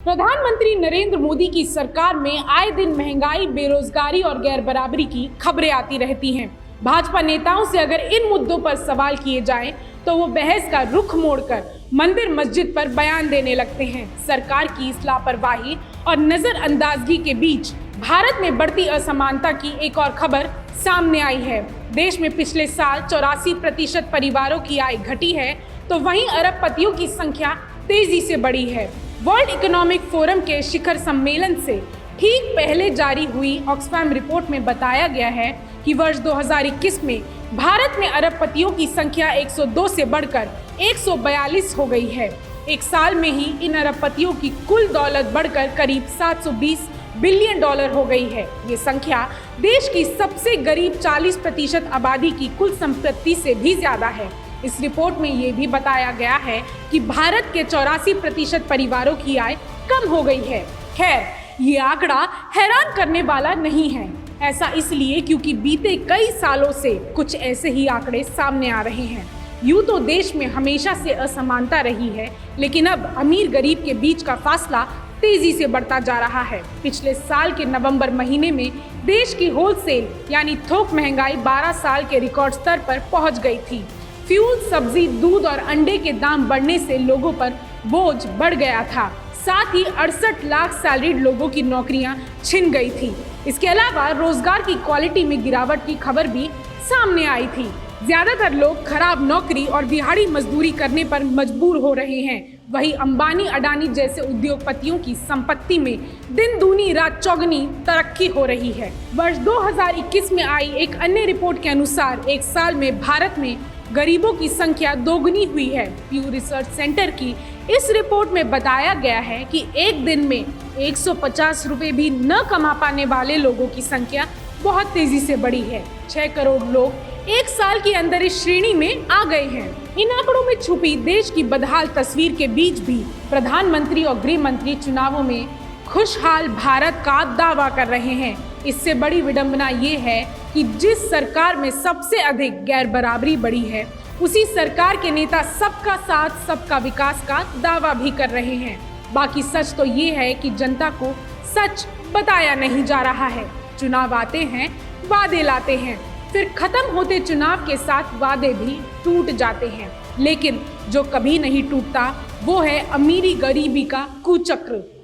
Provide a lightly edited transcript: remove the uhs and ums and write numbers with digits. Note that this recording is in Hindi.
प्रधानमंत्री नरेंद्र मोदी की सरकार में आए दिन महंगाई, बेरोजगारी और गैर बराबरी की खबरें आती रहती हैं। भाजपा नेताओं से अगर इन मुद्दों पर सवाल किए जाएं, तो वो बहस का रुख मोड़कर मंदिर मस्जिद पर बयान देने लगते हैं। सरकार की इस लापरवाही और नजरअंदाजगी के बीच भारत में बढ़ती असमानता की एक और खबर सामने आई है। देश में पिछले साल 84% परिवारों की आय घटी है, तो वहीं अरबपतियों की संख्या तेजी से बढ़ी है। वर्ल्ड इकोनॉमिक फोरम के शिखर सम्मेलन से ठीक पहले जारी हुई ऑक्सफैम रिपोर्ट में बताया गया है कि वर्ष 2021 में भारत में अरबपतियों की संख्या 102 से बढ़कर 142 हो गई है। एक साल में ही इन अरबपतियों की कुल दौलत बढ़कर करीब 720 बिलियन डॉलर हो गई है। ये संख्या देश की सबसे गरीब 40% आबादी की कुल संपत्ति से भी ज्यादा है। इस रिपोर्ट में ये भी बताया गया है कि भारत के 84% परिवारों की आय कम हो गई है। खैर, ये आंकड़ा हैरान करने वाला नहीं है। ऐसा इसलिए क्योंकि बीते कई सालों से कुछ ऐसे ही आंकड़े सामने आ रहे हैं। यूं तो देश में हमेशा से असमानता रही है, लेकिन अब अमीर गरीब के बीच का फासला तेजी से बढ़ता जा रहा है। पिछले साल के नवंबर महीने में देश की होलसेल यानी थोक महंगाई 12 साल के रिकॉर्ड स्तर पर पहुंच गई थी। फ्यूल, सब्जी, दूध और अंडे के दाम बढ़ने से लोगों पर बोझ बढ़ गया था। साथ ही 68 लाख सैलरीड लोगों की नौकरियां छिन गई थी। इसके अलावा रोजगार की क्वालिटी में गिरावट की खबर भी सामने आई थी। ज्यादातर लोग खराब नौकरी और दिहाड़ी मजदूरी करने पर मजबूर हो रहे हैं। वहीं अंबानी, अडानी जैसे उद्योगपतियों की संपत्ति में दिन दूनी रात चौगनी तरक्की हो रही है। वर्ष 2021 में आई एक अन्य रिपोर्ट के अनुसार एक साल में भारत में गरीबों की संख्या दोगुनी हुई है। प्यू रिसर्च सेंटर की इस रिपोर्ट में बताया गया है कि एक दिन में 150 रुपए भी न कमा पाने वाले लोगों की संख्या बहुत तेजी से बढ़ी है। 6 करोड़ लोग एक साल के अंदर इस श्रेणी में आ गए हैं। इन आंकड़ों में छुपी देश की बदहाल तस्वीर के बीच भी प्रधानमंत्री और गृह मंत्री चुनावों में खुशहाल भारत का दावा कर रहे हैं। इससे बड़ी विडंबना ये है कि जिस सरकार में सबसे अधिक गैर बराबरी बढ़ी है, उसी सरकार के नेता सबका साथ सबका विकास का दावा भी कर रहे हैं। बाकी सच तो ये है कि जनता को सच बताया नहीं जा रहा है। चुनाव आते हैं, वादे लाते हैं, फिर खत्म होते चुनाव के साथ वादे भी टूट जाते हैं। लेकिन जो कभी नहीं टूटता वो है अमीरी गरीबी का कुचक्र।